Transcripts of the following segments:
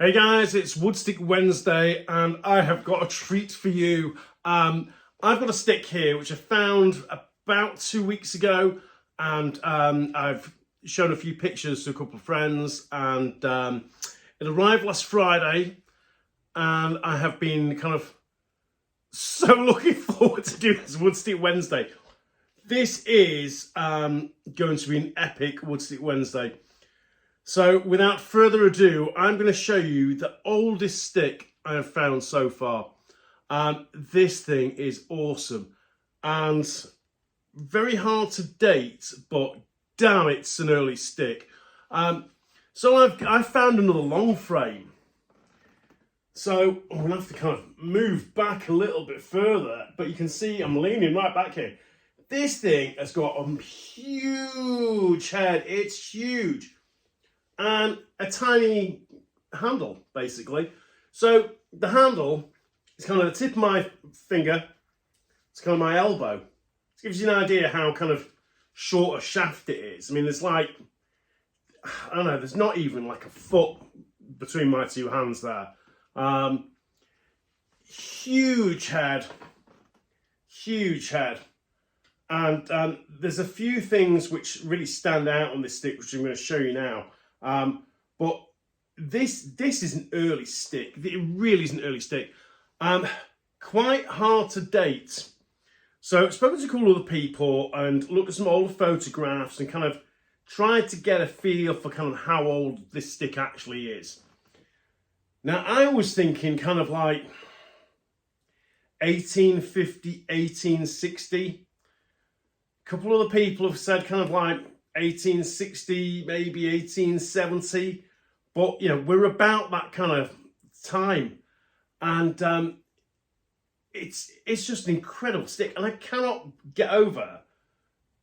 Hey guys, it's Woodstick Wednesday and I have got a treat for you. I've got a stick here which I found about 2 weeks ago, and I've shown a few pictures to a couple of friends, and it arrived last Friday, and I have been kind of so looking forward to doing this Woodstick Wednesday. This is going to be an epic Woodstick Wednesday. So without further ado, I'm going to show you the oldest stick I have found so far. This thing is awesome and very hard to date, but damn, it's an early stick. So I've found another long frame. So I'm going to have to kind of move back a little bit further, but you can see I'm leaning right back here. This thing has got a huge head. It's huge. And a tiny handle, basically. So the handle is kind of the tip of my finger. It's kind of my elbow. It gives you an idea how kind of short a shaft it is. I mean, there's like, I don't know, there's not even like a foot between my two hands there. Huge head. Huge head. And there's a few things which really stand out on this stick, which I'm going to show you now. But this is an early stick. It really is an early stick. Quite hard to date. So I've spoken to a couple of other people and looked at some older photographs and kind of tried to get a feel for kind of how old this stick actually is. Now, I was thinking kind of like 1850, 1860. A couple of other people have said kind of like 1860, maybe 1870, but you know, we're about that kind of time, and it's just an incredible stick, and I cannot get over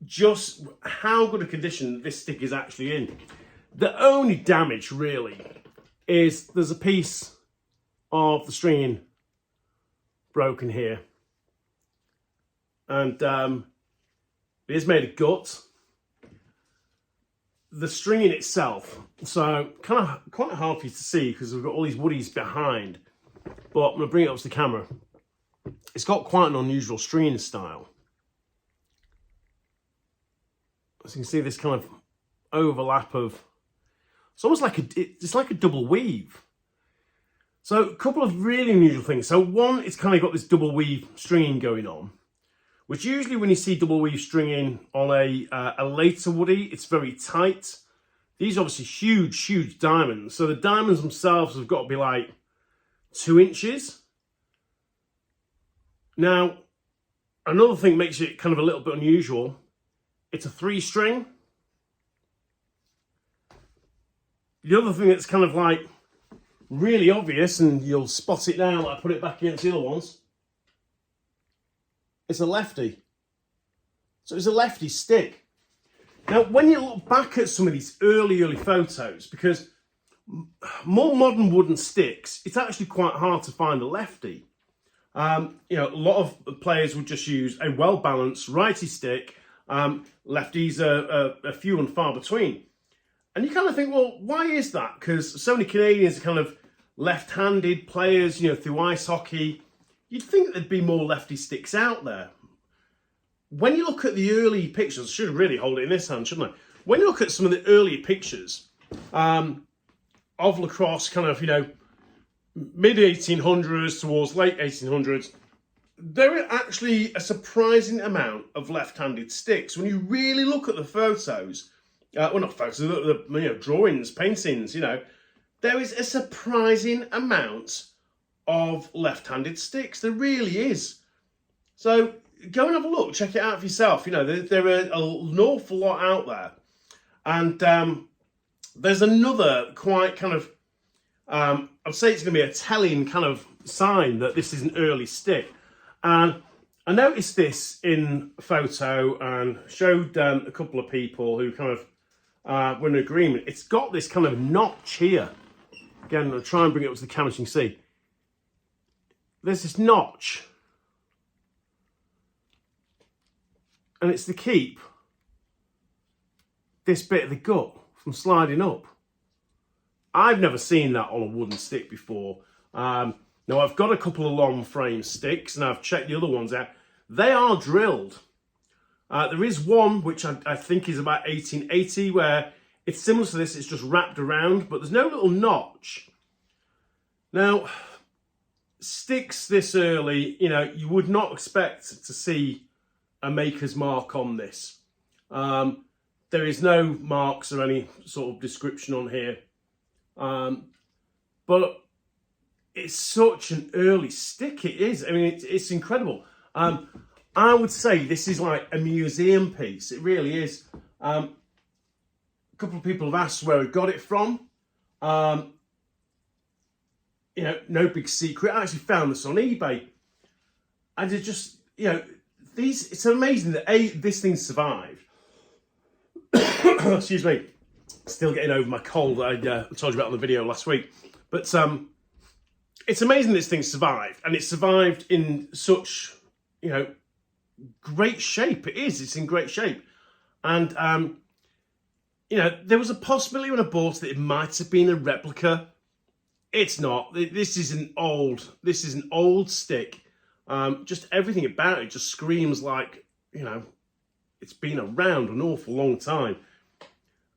just how good a condition this stick is actually in. The only damage really is there's a piece of the stringing broken here, and it is made of gut. The stringing itself, so kind of quite hard for you to see because we've got all these woodies behind, but I'm going to bring it up to the camera. It's got quite an unusual stringing style. As you can see, this kind of overlap of, it's almost like it's like a double weave. So a couple of really unusual things. So one, it's kind of got this double weave stringing going on, which usually when you see double weave stringing on a later woody, it's very tight. These are obviously huge, huge diamonds. So the diamonds themselves have got to be like 2 inches. Now, another thing makes it kind of a little bit unusual. It's a 3-string. The other thing that's kind of like really obvious, and you'll spot it now, I put it back against the other ones, it's a lefty. So it's a lefty stick. Now, when you look back at some of these early photos, because more modern wooden sticks, it's actually quite hard to find a lefty. You know, a lot of players would just use a well-balanced righty stick. Lefties are few and far between. And you kind of think, well, why is that? Because so many Canadians are kind of left-handed players, you know, through ice hockey. You'd think there'd be more lefty sticks out there. When you look at the early pictures, I should really hold it in this hand, shouldn't I? When you look at some of the earlier pictures of Lacrosse, kind of, you know, mid-1800s towards late 1800s, there are actually a surprising amount of left-handed sticks. When you really look at the photos, well, not photos, the you know, drawings, paintings, you know, there is a surprising amount of left-handed sticks. There really is. So go and have a look, check it out for yourself. You know, there are an awful lot out there. And there's another quite kind of, I'd say it's going to be a telling kind of sign that this is an early stick. And I noticed this in a photo and showed a couple of people who kind of were in agreement. It's got this kind of notch here. Again, I'll try and bring it up to the camera so you can see. There's this notch, and it's to keep this bit of the gut from sliding up. I've never seen that on a wooden stick before. Now, I've got a couple of long frame sticks, and I've checked the other ones out. They are drilled. There is one, which I think is about 1880, where it's similar to this, it's just wrapped around, but there's no little notch. Now, sticks this early, you know, you would not expect to see a maker's mark on this. There is no marks or any sort of description on here. But it's such an early stick, it is. I mean, it's incredible. I would say this is like a museum piece. It really is. A couple of people have asked where I got it from. You know, no big secret. I actually found this on eBay. And it just, you know, it's amazing that this thing survived. Excuse me. Still getting over my cold that I told you about on the video last week. But it's amazing this thing survived. And it survived in such, you know, great shape. It is. It's in great shape. And, you know, there was a possibility when I bought it might have been a replica. It's not. This is an old stick. Just everything about it just screams like, you know, it's been around an awful long time.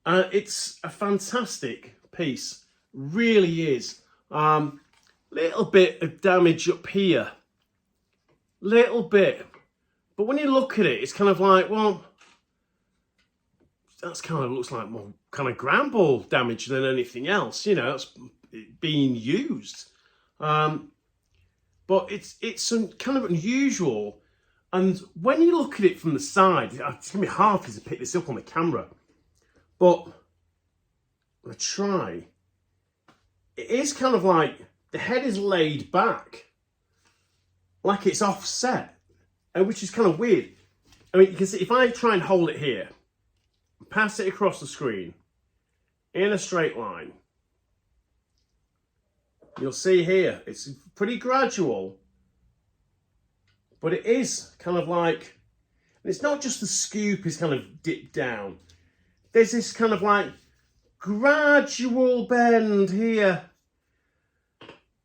It's a fantastic piece. Really is. Little bit of damage up here. Little bit. But when you look at it, it's kind of like, well, that's kind of looks like more kind of ground ball damage than anything else. You know, it's being used. But it's kind of unusual. And when you look at it from the side, it's going to be hard to pick this up on the camera. But I try. It is kind of like the head is laid back, like it's offset, which is kind of weird. I mean, you can see if I try and hold it here, pass it across the screen in a straight line, you'll see here it's pretty gradual, but it is kind of like, and it's not just the scoop is kind of dipped down. There's this kind of like gradual bend here.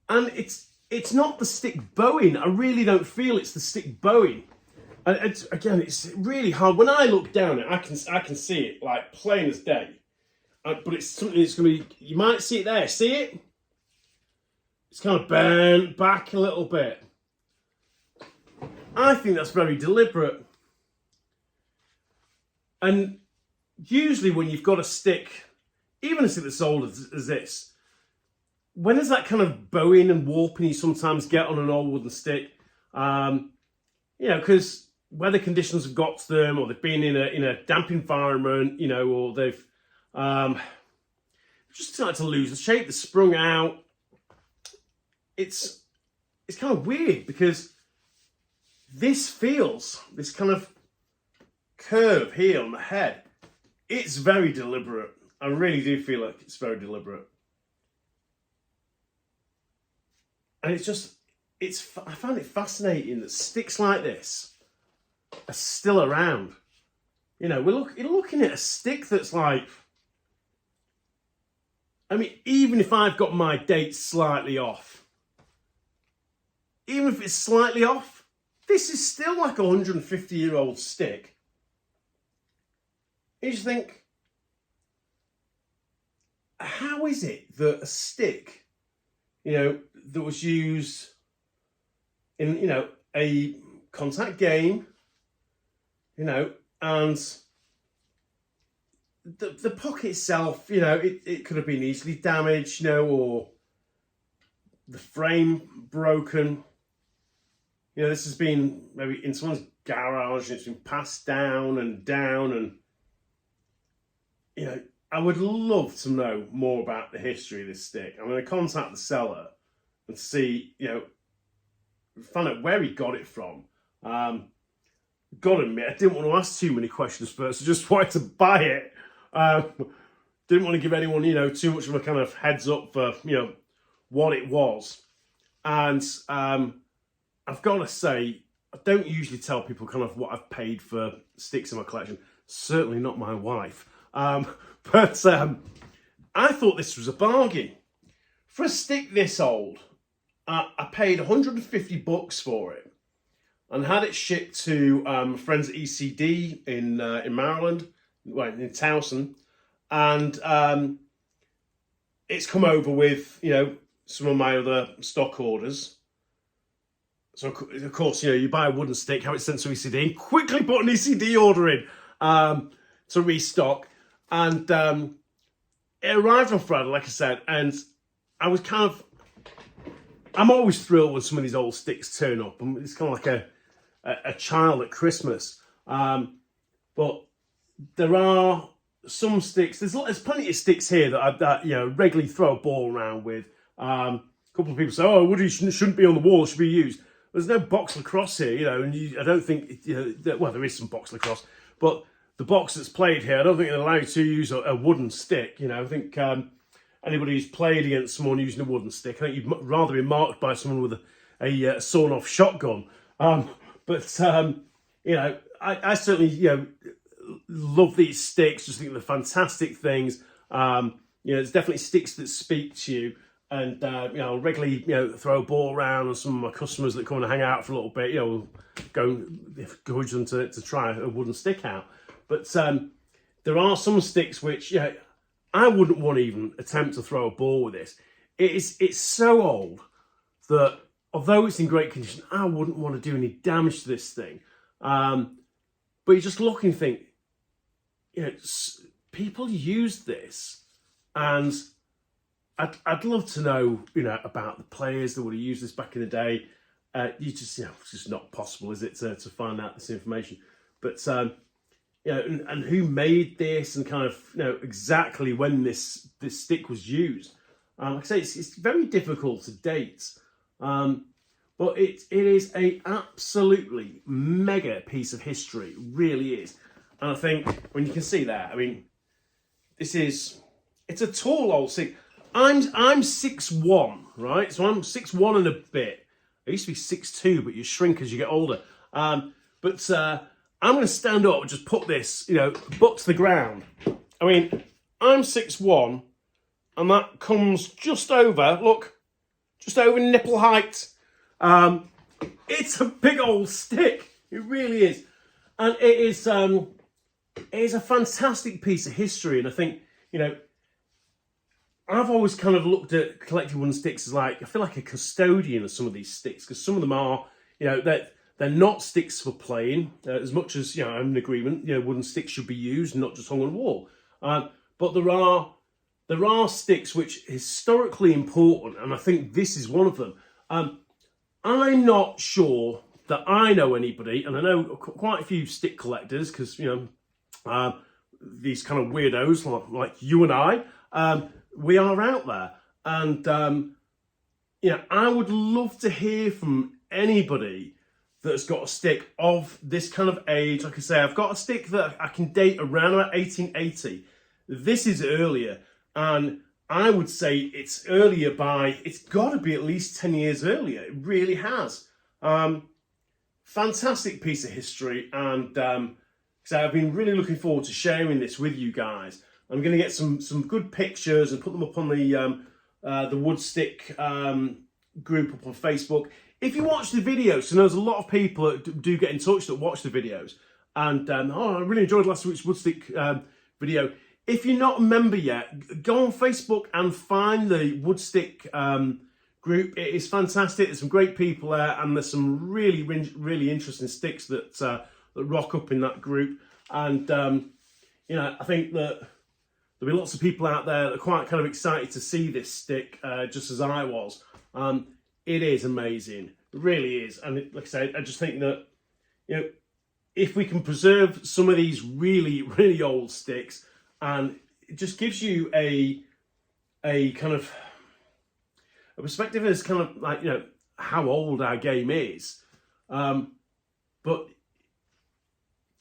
And it's not the stick bowing. I really don't feel it's the stick bowing. And it's really hard. When I look down it, I can see it like plain as day. But it's something that's going to be, you might see it there. See it? It's kind of bent back a little bit. I think that's very deliberate. And usually when you've got a stick, even a stick that's old as this, when there's that kind of bowing and warping you sometimes get on an old wooden stick, you know, because weather conditions have got to them, or they've been in a damp environment, you know, or they've just started to lose the shape, they've sprung out. It's kind of weird because this kind of curve here on the head, it's very deliberate. I really do feel like it's very deliberate. And I find it fascinating that sticks like this are still around. You know, you're looking at a stick that's like, I mean, even if I've got my dates slightly off, even if it's slightly off, this is still like a 150-year-old stick. You just think, how is it that a stick, you know, that was used in, you know, a contact game, you know, and the pocket itself, you know, it could have been easily damaged, you know, or the frame broken. You know, this has been maybe in someone's garage and it's been passed down, and, you know, I would love to know more about the history of this stick. I'm going to contact the seller and see, you know, find out where he got it from. Gotta admit, I didn't want to ask too many questions first. I just wanted to buy it. Didn't want to give anyone, you know, too much of a kind of heads up for, you know, what it was. And I've got to say, I don't usually tell people kind of what I've paid for sticks in my collection. Certainly not my wife. But I thought this was a bargain. For a stick this old, I paid $150 for it and had it shipped to friends at ECD in Maryland, well, in Towson, and it's come over with, you know, some of my other stock orders. So of course, you know, you buy a wooden stick, have it sent to ECD, and quickly put an ECD order in to restock, and it arrived on Friday, like I said, and I was kind of, I'm always thrilled when some of these old sticks turn up. It's kind of like a child at Christmas. But there are some sticks. There's plenty of sticks here that you know, regularly throw a ball around with. A couple of people say, "Oh, Woody shouldn't be on the wall; it should be used." There's no box lacrosse here, you know, and I don't think, you know, well, there is some box lacrosse, but the box that's played here, I don't think it allows you to use a wooden stick. You know, I think anybody who's played against someone using a wooden stick, I think you'd rather be marked by someone with a sawn-off shotgun. You know, I certainly, you know, love these sticks. Just think they're fantastic things. You know, there's definitely sticks that speak to you. And, you know, regularly, you know, throw a ball around, and some of my customers that come and hang out for a little bit, you know, go encourage them to try a wooden stick out. But there are some sticks which, you know, I wouldn't want to even attempt to throw a ball with this. It's so old that although it's in great condition, I wouldn't want to do any damage to this thing. But you just look and think, you know, people use this, and I'd love to know, you know, about the players that would have used this back in the day. You just, you know, it's just not possible, is it, to find out this information? But you know, and who made this, and kind of, you know, exactly when this stick was used. Like I say, it's very difficult to date, but it is a absolutely mega piece of history. It really is. And I think when you can see that, I mean, it's a tall old stick. I'm 6'1", right? So I'm 6'1" and a bit. I used to be 6'2", but you shrink as you get older. But I'm going to stand up and just put this, you know, butt to the ground. I mean, I'm 6'1", and that comes just over, look, just over nipple height. It's a big old stick. It really is. And it is a fantastic piece of history. And I think, you know, I've always kind of looked at collecting wooden sticks as like, I feel like a custodian of some of these sticks, because some of them are, you know, they're not sticks for playing, as much as, you know, I'm in agreement, you know, wooden sticks should be used, not just hung on the wall. But there are sticks which are historically important, and I think this is one of them. I'm not sure that I know anybody, and I know quite a few stick collectors, because, you know, these kind of weirdos like you and I, we are out there. And, you know, I would love to hear from anybody that's got a stick of this kind of age. Like I say, I've got a stick that I can date around about 1880. This is earlier, and I would say it's earlier by, it's got to be at least 10 years earlier. It really has. Fantastic piece of history, and so I've been really looking forward to sharing this with you guys. I'm going to get some good pictures and put them up on the wood stick group up on Facebook. If you watch the videos, so there's a lot of people that do get in touch that watch the videos, and I really enjoyed last week's wood stick video. If you're not a member yet, go on Facebook and find the wood stick group. It is fantastic. There's some great people there, and there's some really, really interesting sticks that rock up in that group. And you know, I think that there'll be lots of people out there that are quite kind of excited to see this stick, just as I was. It is amazing, it really is. And like I say, I just think that, you know, if we can preserve some of these really, really old sticks, and it just gives you a kind of a perspective as kind of like, you know, how old our game is. But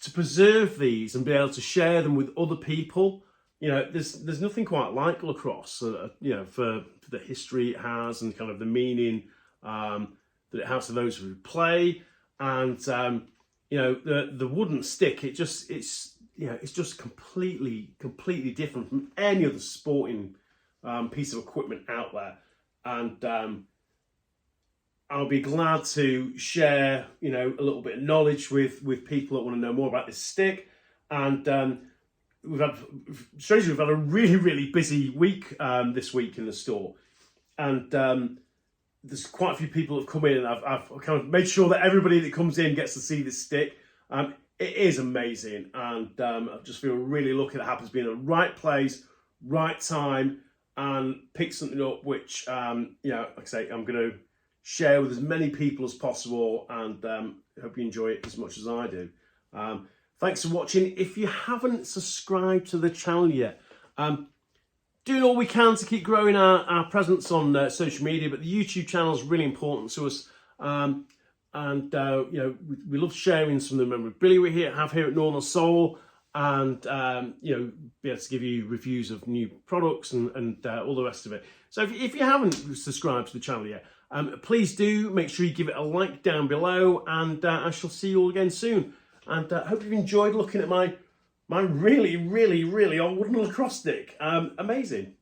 to preserve these and be able to share them with other people, you know, there's nothing quite like lacrosse, you know, for the history it has and kind of the meaning that it has to those who play. And you know, the wooden stick, it's you know, it's just completely different from any other sporting piece of equipment out there, and I'll be glad to share, you know, a little bit of knowledge with people that want to know more about this stick. And we've had a really busy week this week in the store, and there's quite a few people that have come in, and I've kind of made sure that everybody that comes in gets to see this stick. It is amazing, and I just feel really lucky that happens to be in the right place, right time, and pick something up which, you know, like I say, I'm going to share with as many people as possible, and hope you enjoy it as much as I do. Thanks for watching. If you haven't subscribed to the channel yet, doing all we can to keep growing our presence on social media, but the YouTube channel is really important to us. You know, we love sharing some of the memorabilia we have here at Northern Soul, and you know, be able to give you reviews of new products and all the rest of it. So if you haven't subscribed to the channel yet, please do make sure you give it a like down below, and I shall see you all again soon. And I hope you've enjoyed looking at my really old wooden lacrosse stick. Amazing.